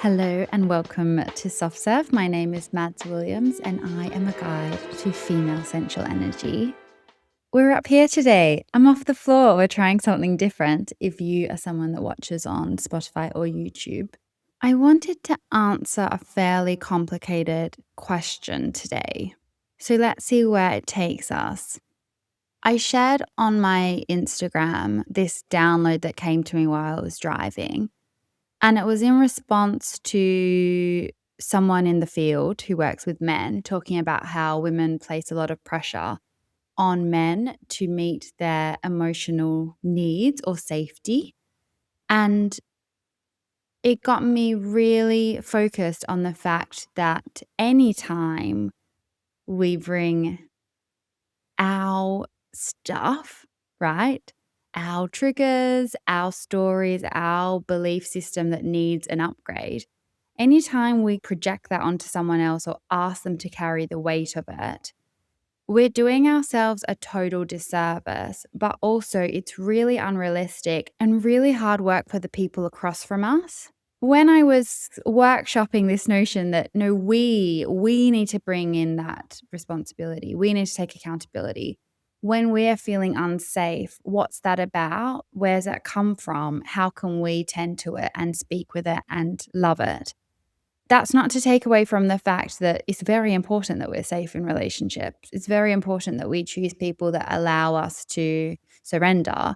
Hello and welcome to Soft Serve. My name is Mads Williams and I am a guide to female sensual energy. We're up here today. I'm off the floor. We're trying something different if you are someone that watches on Spotify or YouTube. I wanted to answer a fairly complicated question today. So let's see where it takes us. I shared on my Instagram this download that came to me while I was driving. And it was in response to someone in the field who works with men talking about how women place a lot of pressure on men to meet their emotional needs or safety. And it got me really focused on the fact that anytime we bring our stuff, right? Our triggers, our stories, our belief system that needs an upgrade. Anytime we project that onto someone else or ask them to carry the weight of it, we're doing ourselves a total disservice, but also it's really unrealistic and really hard work for the people across from us. When I was workshopping this notion that no, we need to bring in that responsibility. We need to take accountability. When we're feeling unsafe, what's that about? Where's that come from? How can we tend to it and speak with it and love it? That's not to take away from the fact that it's very important that we're safe in relationships. It's very important that we choose people that allow us to surrender.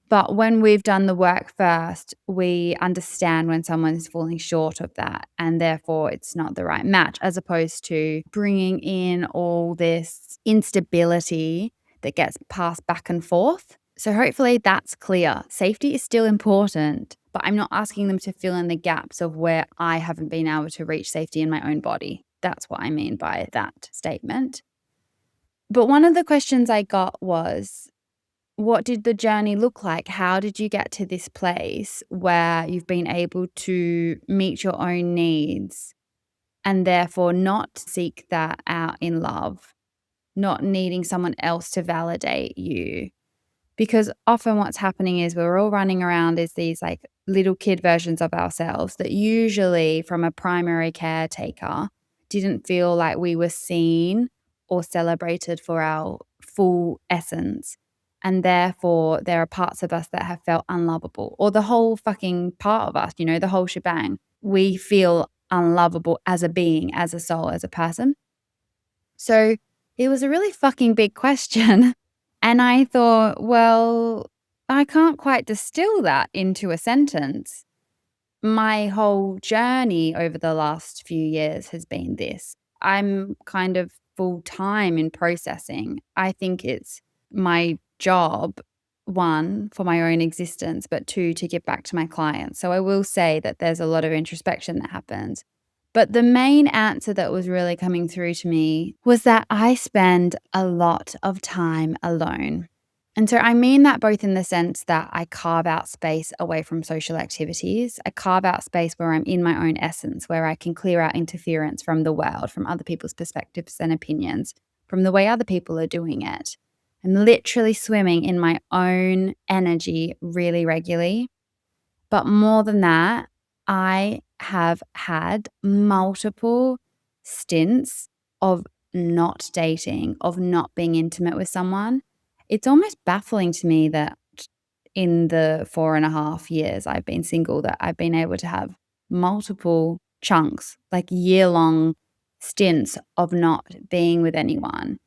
But when we've done the work first, we understand when someone is falling short of that and therefore it's not the right match, as opposed to bringing in all this instability that gets passed back and forth. So hopefully that's clear. Safety is still important, but I'm not asking them to fill in the gaps of where I haven't been able to reach safety in my own body. That's what I mean by that statement. But one of the questions I got was, what did the journey look like? How did you get to this place where you've been able to meet your own needs and therefore not seek that out in love, not needing someone else to validate you? Because often what's happening is we're all running around as these like little kid versions of ourselves that usually from a primary caretaker didn't feel like we were seen or celebrated for our full essence. And therefore there are parts of us that have felt unlovable, or the whole fucking part of us, the whole shebang. We feel unlovable as a being, as a soul, as a person. So it was a really fucking big question. And I thought, well, I can't quite distill that into a sentence. My whole journey over the last few years has been this. I'm kind of full time in processing. I think it's my job, one, for my own existence, but two, to give back to my clients. So I will say that there's a lot of introspection that happens. But the main answer that was really coming through to me was that I spend a lot of time alone. And so I mean that both in the sense that I carve out space away from social activities. I carve out space where I'm in my own essence, where I can clear out interference from the world, from other people's perspectives and opinions, from the way other people are doing it. I'm literally swimming in my own energy really regularly. But more than that, I have had multiple stints of not dating, of not being intimate with someone. It's almost baffling to me that in the 4.5 years I've been single, that I've been able to have multiple chunks, like year-long stints of not being with anyone.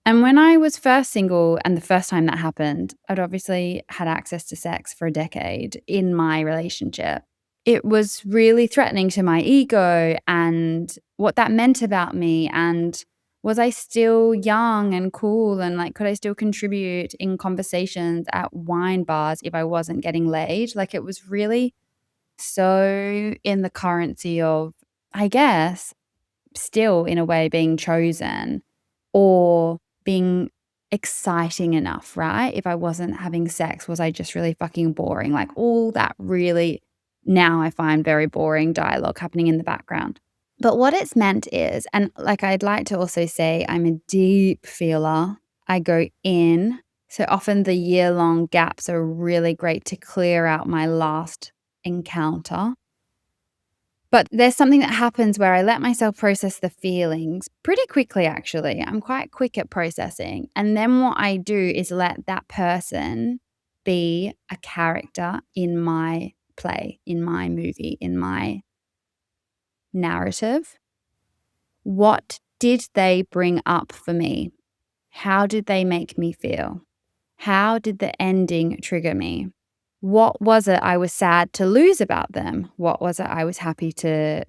And when I was first single and the first time that happened, I'd obviously had access to sex for a decade in my relationship. It was really threatening to my ego and what that meant about me. And was I still young and cool? And like, could I still contribute in conversations at wine bars if I wasn't getting laid? Like, it was really so in the currency of, I guess, still in a way being chosen or being exciting enough, right? If I wasn't having sex, was I just really fucking boring? Like all that really, now I find very boring dialogue happening in the background. But what it's meant is, and like I'd like to also say, I'm a deep feeler. I go in. So often the year-long gaps are really great to clear out my last encounter. But there's something that happens where I let myself process the feelings pretty quickly, actually. I'm quite quick at processing. And then what I do is let that person be a character in my play, in my movie, in my narrative. What did they bring up for me? How did they make me feel? How did the ending trigger me? What was it I was sad to lose about them? What was it I was happy to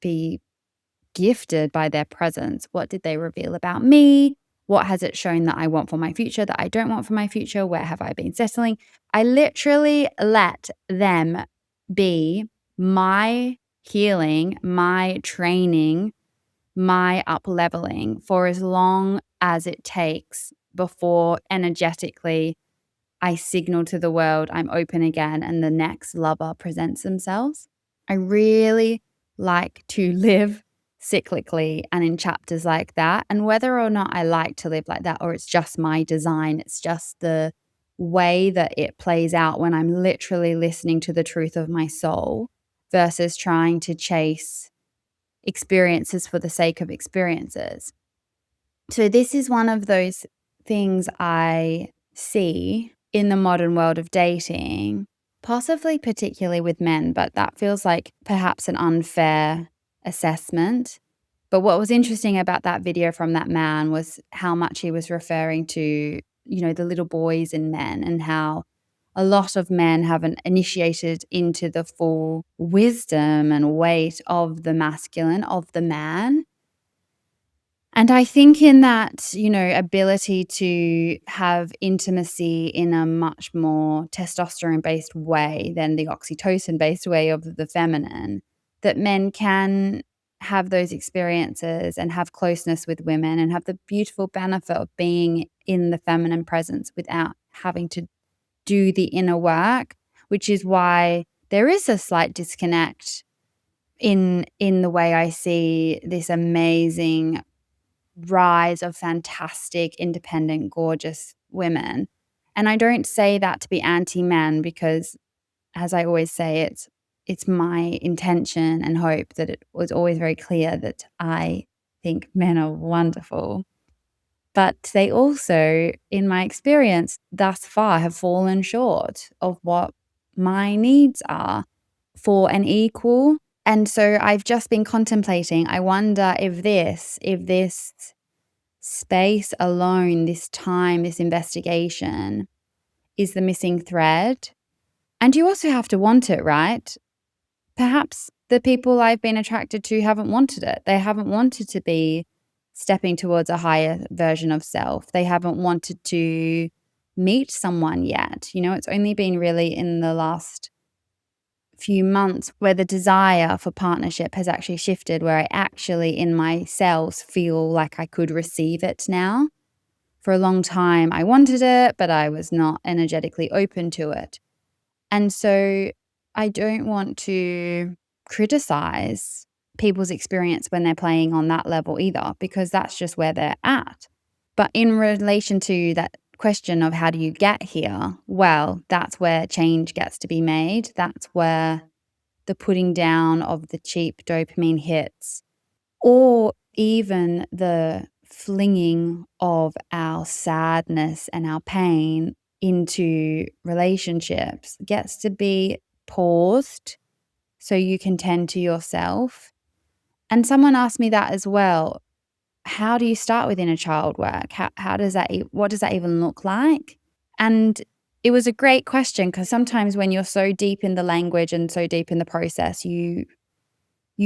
be gifted by their presence? What did they reveal about me? What has it shown that I want for my future, that I don't want for my future? Where have I been settling? I literally let them be my healing, my training, my up leveling for as long as it takes before energetically I signal to the world I'm open again and the next lover presents themselves. I really like to live cyclically and in chapters like that. And whether or not I like to live like that, or it's just my design, it's just the way that it plays out when I'm literally listening to the truth of my soul versus trying to chase experiences for the sake of experiences. So, this is one of those things I see in the modern world of dating, possibly particularly with men, but that feels like perhaps an unfair assessment. But what was interesting about that video from that man was how much he was referring to, the little boys in men, and how a lot of men haven't initiated into the full wisdom and weight of the masculine, of the man. And I think in that, ability to have intimacy in a much more testosterone-based way than the oxytocin-based way of the feminine, that men can have those experiences and have closeness with women and have the beautiful benefit of being in the feminine presence without having to do the inner work, which is why there is a slight disconnect in the way I see this amazing rise of fantastic, independent, gorgeous women. And I don't say that to be anti-men because, as I always say, it's my intention and hope that it was always very clear that I think men are wonderful. But they also, in my experience, thus far have fallen short of what my needs are for an equal. And so I've just been contemplating, I wonder if this space alone, this time, this investigation is the missing thread. And you also have to want it, right? Perhaps the people I've been attracted to haven't wanted it. They haven't wanted to be stepping towards a higher version of self. They haven't wanted to meet someone yet. It's only been really in the last few months where the desire for partnership has actually shifted, where I actually in my cells feel like I could receive it now. For a long time, I wanted it, but I was not energetically open to it. And so I don't want to criticize people's experience when they're playing on that level either, because that's just where they're at. But in relation to that question of how do you get here, well, that's where change gets to be made. That's where the putting down of the cheap dopamine hits, or even the flinging of our sadness and our pain into relationships gets to be paused so you can tend to yourself. And someone asked me that as well. How do you start with inner child work? How does that, what does that even look like? And it was a great question, because sometimes when you're so deep in the language and so deep in the process, you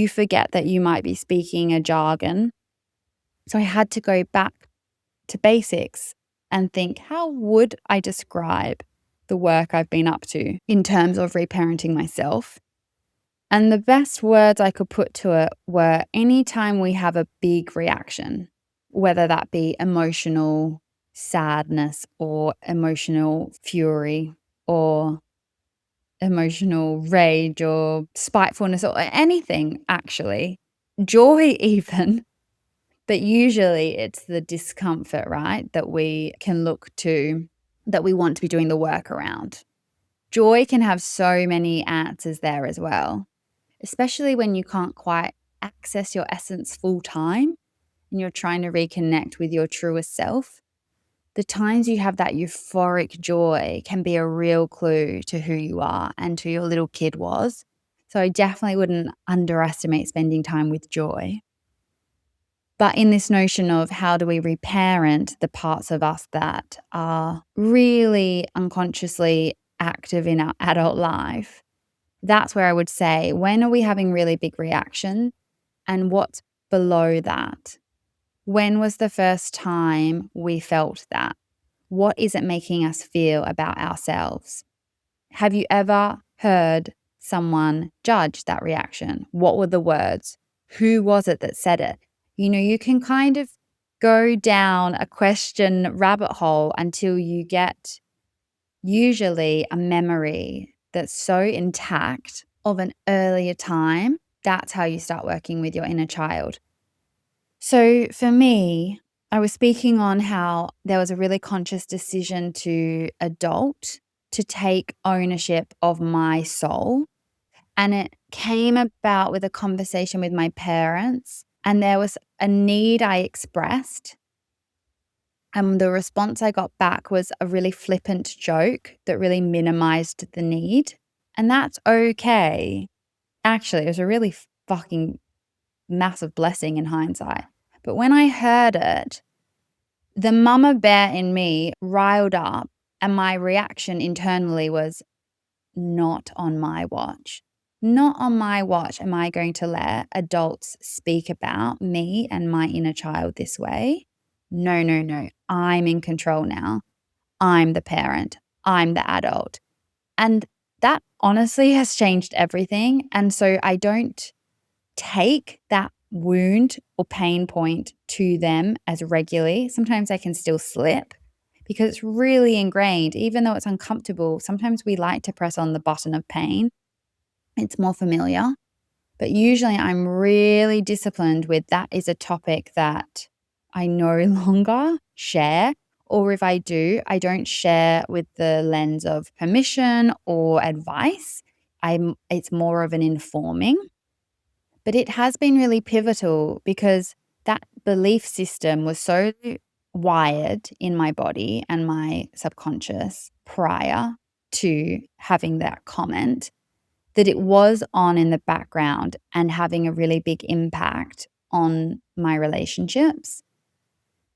forget that you might be speaking a jargon. So I had to go back to basics and think, how would I describe the work I've been up to in terms of reparenting myself? And the best words I could put to it were, anytime we have a big reaction, whether that be emotional sadness or emotional fury or emotional rage or spitefulness or anything, actually, joy even. But usually it's the discomfort, right, that we can look to, that we want to be doing the work around. Joy can have so many answers there as well. especially when you can't quite access your essence full time and you're trying to reconnect with your truest self. The times you have that euphoric joy can be a real clue to who you are and who your little kid was. So I definitely wouldn't underestimate spending time with joy. But in this notion of how do we reparent the parts of us that are really unconsciously active in our adult life, that's where I would say, when are we having really big reaction and what's below that? When was the first time we felt that? What is it making us feel about ourselves? Have you ever heard someone judge that reaction? What were the words? Who was it that said it? You can kind of go down a question rabbit hole until you get usually a memory that's so intact of an earlier time. That's how you start working with your inner child. So for me, I was speaking on how there was a really conscious decision to adult, to take ownership of my soul. And it came about with a conversation with my parents. And there was a need I expressed. And the response I got back was a really flippant joke that really minimized the need. And that's okay. Actually, it was a really fucking massive blessing in hindsight. But when I heard it, the mama bear in me riled up, and my reaction internally was, not on my watch. Not on my watch am I going to let adults speak about me and my inner child this way. No, no, no. I'm in control now. I'm the parent. I'm the adult. And that honestly has changed everything. And so I don't take that wound or pain point to them as regularly. Sometimes I can still slip because it's really ingrained. Even though it's uncomfortable, sometimes we like to press on the button of pain. It's more familiar. But usually I'm really disciplined with that is a topic that I no longer share. Or if I do, I don't share with the lens of permission or advice. It's more of an informing. But it has been really pivotal because that belief system was so wired in my body and my subconscious prior to having that comment that it was on in the background and having a really big impact on my relationships.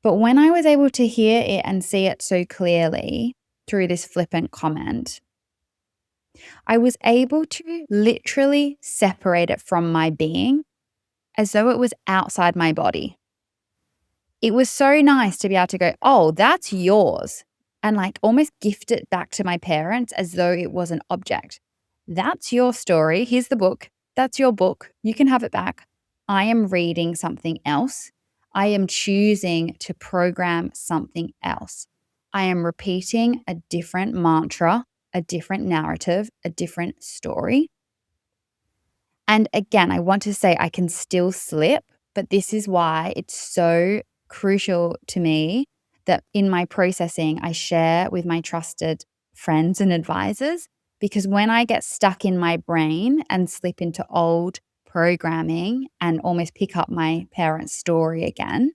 But when I was able to hear it and see it so clearly through this flippant comment, I was able to literally separate it from my being as though it was outside my body. It was so nice to be able to go, oh, that's yours, and like almost gift it back to my parents as though it was an object. That's your story. Here's the book. That's your book. You can have it back. I am reading something else. I am choosing to program something else. I am repeating a different mantra, a different narrative, a different story. And again, I want to say I can still slip, but this is why it's so crucial to me that in my processing, I share with my trusted friends and advisors, because when I get stuck in my brain and slip into old programming and almost pick up my parents' story again,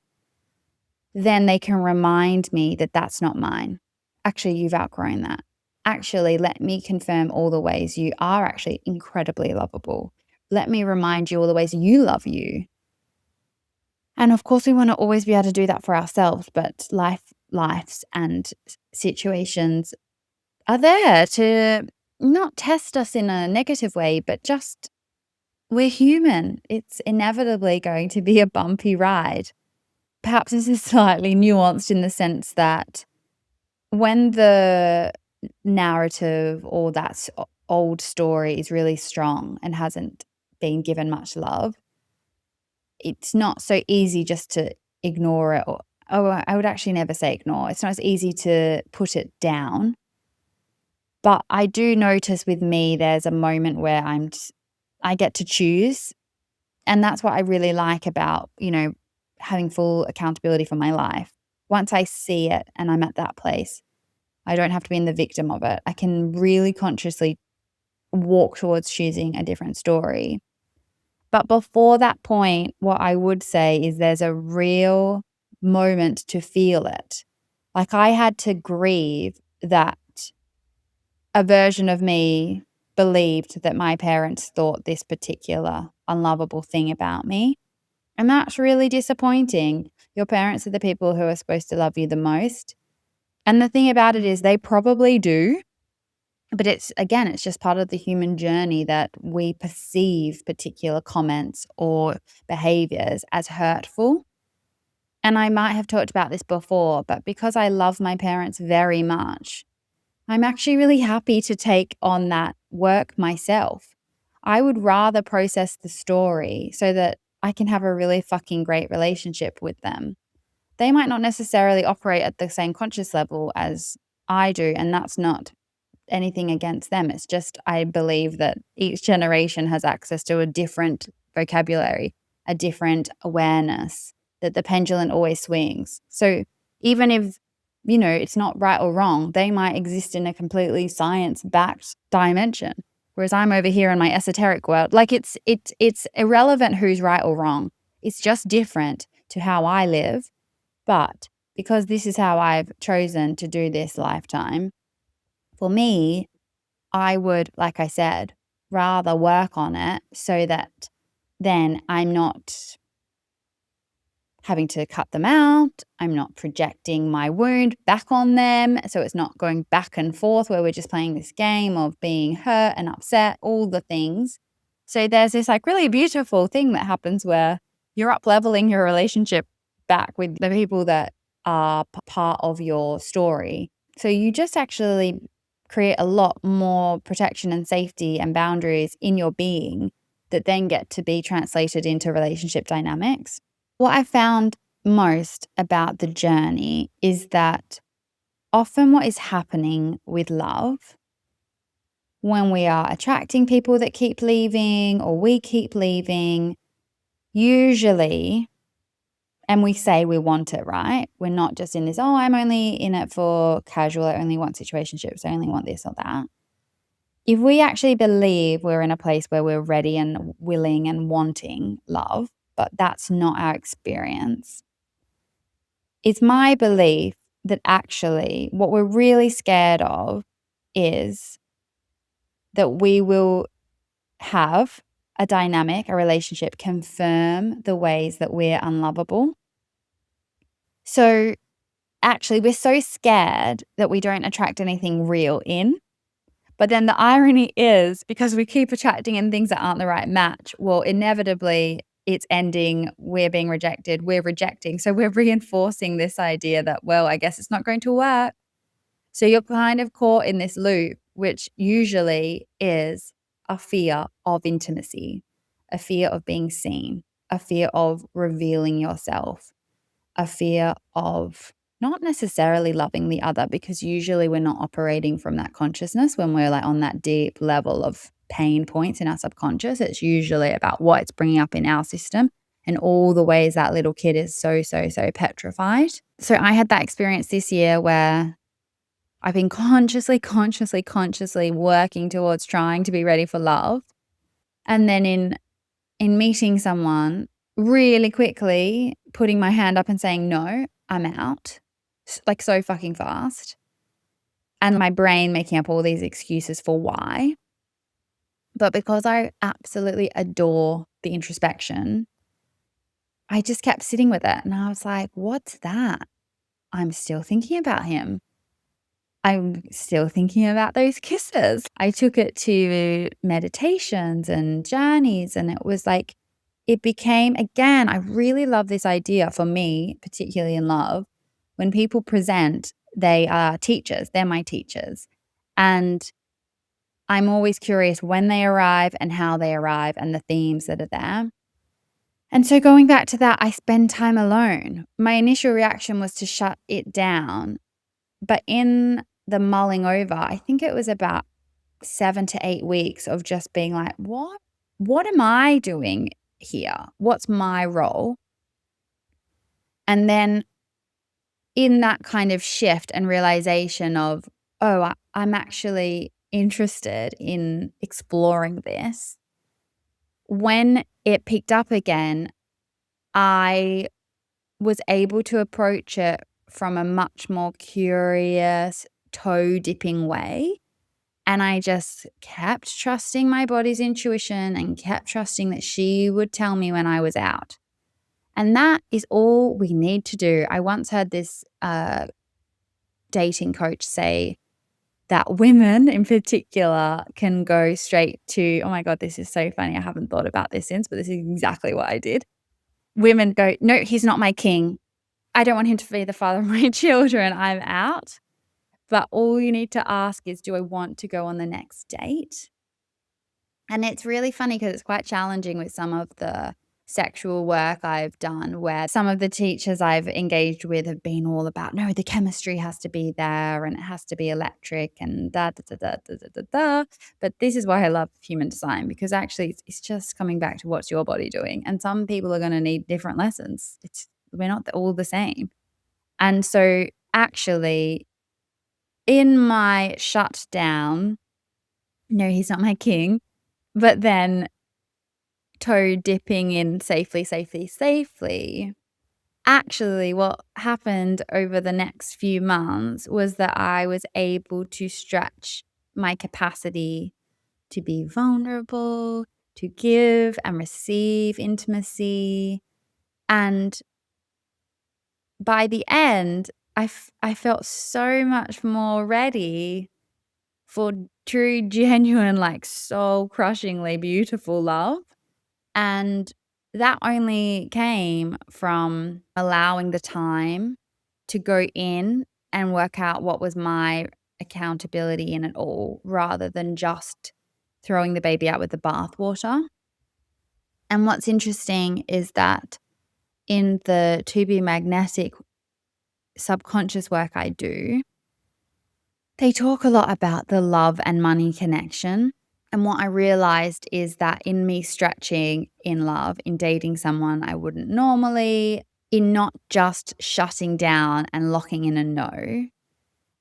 then they can remind me that that's not mine. Actually, you've outgrown that. Actually, let me confirm all the ways you are actually incredibly lovable. Let me remind you all the ways you love you. And of course, we want to always be able to do that for ourselves, but lives and situations are there to not test us in a negative way, but just we're human. It's inevitably going to be a bumpy ride. Perhaps this is slightly nuanced in the sense that when the narrative or that old story is really strong and hasn't been given much love, it's not so easy just to ignore it. Or, I would actually never say ignore. It's not as easy to put it down. But I do notice with me, there's a moment where I get to choose. And that's what I really like about, having full accountability for my life. Once I see it and I'm at that place, I don't have to be in the victim of it. I can really consciously walk towards choosing a different story. But before that point, what I would say is there's a real moment to feel it. Like I had to grieve that a version of me believed that my parents thought this particular unlovable thing about me. And that's really disappointing. Your parents are the people who are supposed to love you the most. And the thing about it is they probably do. But it's just part of the human journey that we perceive particular comments or behaviors as hurtful. And I might have talked about this before, but because I love my parents very much, I'm actually really happy to take on that work myself. I would rather process the story so that I can have a really fucking great relationship with them. They might not necessarily operate at the same conscious level as I do, and that's not anything against them. It's just I believe that each generation has access to a different vocabulary, a different awareness, that the pendulum always swings. So even if, it's not right or wrong, they might exist in a completely science-backed dimension. Whereas I'm over here in my esoteric world. Like it's irrelevant who's right or wrong. It's just different to how I live. But because this is how I've chosen to do this lifetime, for me, I would, like I said, rather work on it so that then I'm not having to cut them out. I'm not projecting my wound back on them. So it's not going back and forth where we're just playing this game of being hurt and upset, all the things. So there's this like really beautiful thing that happens where you're up leveling your relationship back with the people that are part of your story. So you just actually create a lot more protection and safety and boundaries in your being that then get to be translated into relationship dynamics. What I found most about the journey is that often what is happening with love when we are attracting people that keep leaving or we keep leaving, usually, and we say we want it, right? We're not just in this, oh, I'm only in it for casual, I only want situationships, I only want this or that. If we actually believe we're in a place where we're ready and willing and wanting love, but that's not our experience, it's my belief that actually what we're really scared of is that we will have a dynamic, a relationship confirm the ways that we're unlovable. So actually, we're so scared that we don't attract anything real in. But then the irony is because we keep attracting in things that aren't the right match, well, inevitably it's ending, we're being rejected, we're rejecting. So we're reinforcing this idea that, well, I guess it's not going to work. So you're kind of caught in this loop, which usually is a fear of intimacy, a fear of being seen, a fear of revealing yourself, a fear of not necessarily loving the other, because usually we're not operating from that consciousness when we're like on that deep level of pain points in our subconscious. It's usually about what it's bringing up in our system and all the ways that little kid is so petrified. So I had that experience this year where I've been consciously working towards trying to be ready for love. And then in meeting someone, really quickly putting my hand up and saying, no, I'm out, like so fucking fast. And my brain making up all these excuses for why. But because I absolutely adore the introspection, I just kept sitting with it. And I was like, what's that? I'm still thinking about him. I'm still thinking about those kisses. I took it to meditations and journeys, and it was like, it became, again, I really love this idea for me, particularly in love. When people present, they are teachers, they're my teachers. And I'm always curious when they arrive and how they arrive and the themes that are there. And so going back to that, I spend time alone. My initial reaction was to shut it down. But in the mulling over, I think it was about 7 to 8 weeks of just being like, what am I doing here? What's my role? And then in that kind of shift and realization of, oh, I'm actually interested in exploring this, when it picked up again, I was able to approach it from a much more curious, toe dipping way. And I just kept trusting my body's intuition and kept trusting that she would tell me when I was out. And that is all we need to do. I once heard this dating coach say that women in particular can go straight to, oh my God, this is so funny. I haven't thought about this since, but this is exactly what I did. Women go, no, he's not my king. I don't want him to be the father of my children. I'm out. But all you need to ask is, do I want to go on the next date? And it's really funny because it's quite challenging with some of the sexual work I've done, where some of the teachers I've engaged with have been all about, no, the chemistry has to be there and it has to be electric and da da da da da da da da. But this is why I love human design, because actually it's just coming back to what's your body doing. And some people are going to need different lessons. We're not all the same. And so actually, in my shutdown, no, he's not my king, but then toe dipping in safely, safely, safely. Actually, what happened over the next few months was that I was able to stretch my capacity to be vulnerable, to give and receive intimacy. And by the end, I felt so much more ready for true, genuine, like soul crushingly beautiful love. And that only came from allowing the time to go in and work out what was my accountability in it all, rather than just throwing the baby out with the bathwater. And what's interesting is that in the to be magnetic subconscious work I do, they talk a lot about the love and money connection. And what I realized is that in me stretching in love, in dating someone I wouldn't normally, in not just shutting down and locking in a no,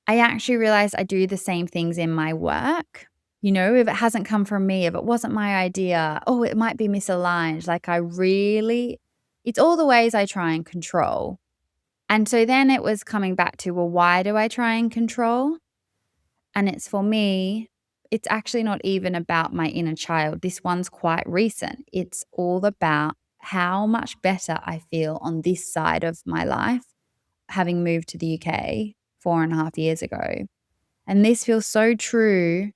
I actually realized I do the same things in my work. You know, if it hasn't come from me, if it wasn't my idea, oh, it might be misaligned. Like it's all the ways I try and control. And so then it was coming back to, well, why do I try and control? And it's for me, it's actually not even about my inner child. This one's quite recent. It's all about how much better I feel on this side of my life, having moved to the UK 4.5 years ago. And this feels so true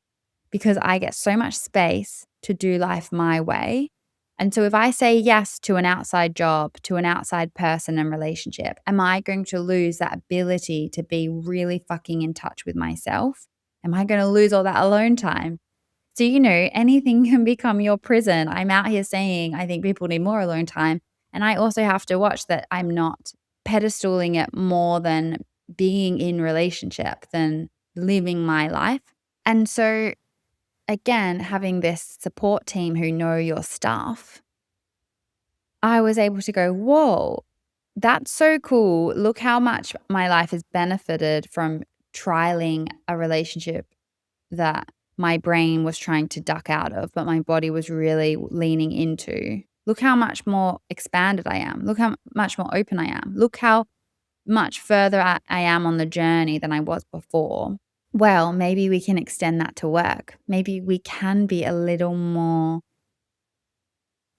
because I get so much space to do life my way. And so if I say yes to an outside job, to an outside person and relationship, am I going to lose that ability to be really fucking in touch with myself? Am I going to lose all that alone time? So, anything can become your prison. I'm out here saying I think people need more alone time. And I also have to watch that I'm not pedestaling it more than being in relationship than living my life. And so again, having this support team who know your stuff, I was able to go, whoa, that's so cool. Look how much my life has benefited from trialing a relationship that my brain was trying to duck out of, but my body was really leaning into. Look how much more expanded I am. Look how much more open I am. Look how much further I am on the journey than I was before. Well, maybe we can extend that to work. Maybe we can be a little more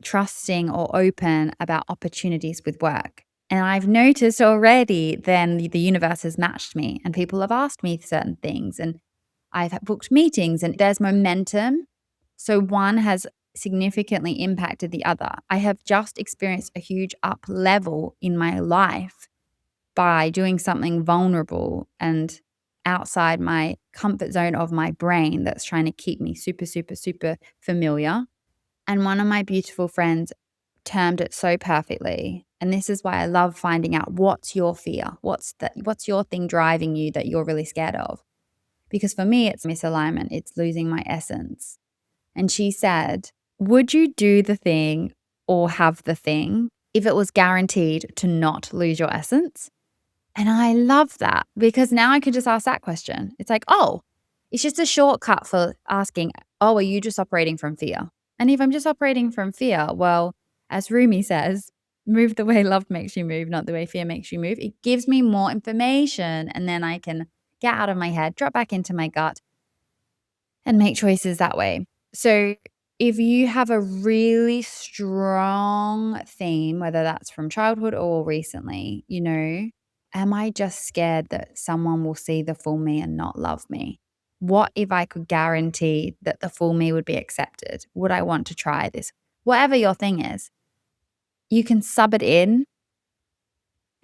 trusting or open about opportunities with work. And I've noticed already then the universe has matched me and people have asked me certain things and I've booked meetings and there's momentum. So one has significantly impacted the other. I have just experienced a huge up level in my life by doing something vulnerable and outside my comfort zone of my brain that's trying to keep me super, super, super familiar. And one of my beautiful friends termed it so perfectly. And this is why I love finding out what's your fear? What's your thing driving you that you're really scared of? Because for me, it's misalignment. It's losing my essence. And she said, would you do the thing or have the thing if it was guaranteed to not lose your essence? And I love that because now I can just ask that question. It's like, oh, it's just a shortcut for asking, oh, are you just operating from fear? And if I'm just operating from fear, well, as Rumi says, move the way love makes you move, not the way fear makes you move. It gives me more information, and then I can get out of my head, drop back into my gut, and make choices that way. So if you have a really strong theme, whether that's from childhood or recently, am I just scared that someone will see the full me and not love me? What if I could guarantee that the full me would be accepted? Would I want to try this? Whatever your thing is, you can sub it in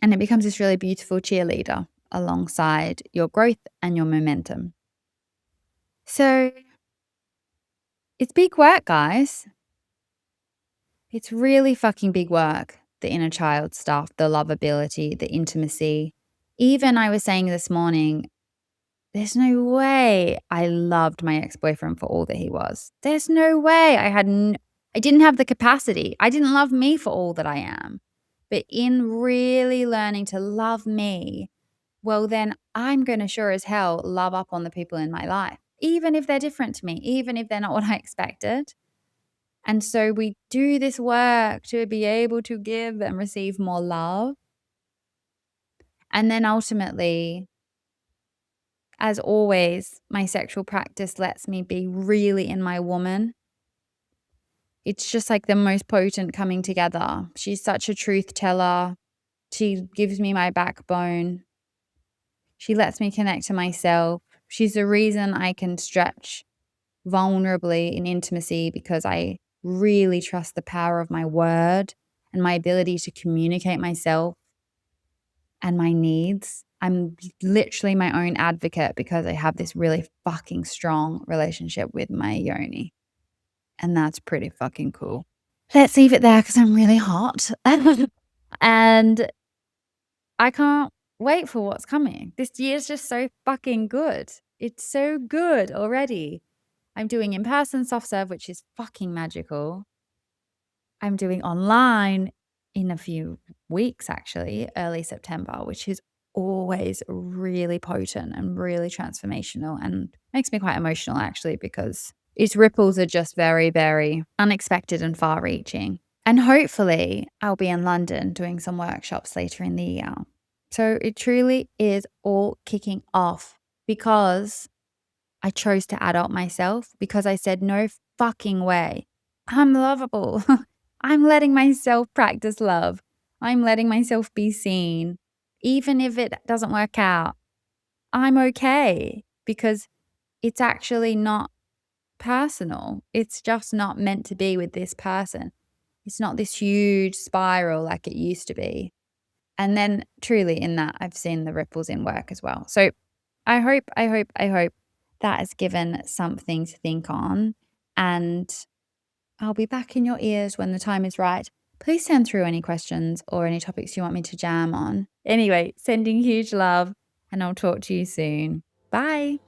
and it becomes this really beautiful cheerleader alongside your growth and your momentum. So it's big work, guys. It's really fucking big work. The inner child stuff, the lovability, the intimacy. Even I was saying this morning, there's no way I loved my ex-boyfriend for all that he was. There's no way I didn't have the capacity. I didn't love me for all that I am. But in really learning to love me, well, then I'm going to sure as hell love up on the people in my life, even if they're different to me, even if they're not what I expected. And so we do this work to be able to give and receive more love. And then ultimately, as always, my sexual practice lets me be really in my woman. It's just like the most potent coming together. She's such a truth teller. She gives me my backbone. She lets me connect to myself. She's the reason I can stretch vulnerably in intimacy, because I really trust the power of my word and my ability to communicate myself and my needs. I'm literally my own advocate because I have this really fucking strong relationship with my yoni. And that's pretty fucking cool. Let's leave it there because I'm really hot. And I can't wait for what's coming. This year's just so fucking good. It's so good already. I'm doing in-person soft serve, which is fucking magical. I'm doing online in a few weeks, actually, early September, which is always really potent and really transformational and makes me quite emotional, actually, because its ripples are just very, very unexpected and far reaching. And hopefully I'll be in London doing some workshops later in the year. So it truly is all kicking off because I chose to adult myself, because I said, no fucking way. I'm lovable. I'm letting myself practice love. I'm letting myself be seen. Even if it doesn't work out, I'm okay, because it's actually not personal. It's just not meant to be with this person. It's not this huge spiral like it used to be. And then truly in that, I've seen the ripples in work as well. So I hope that has given something to think on. And I'll be back in your ears when the time is right. Please send through any questions or any topics you want me to jam on. Anyway, sending huge love, and I'll talk to you soon. Bye.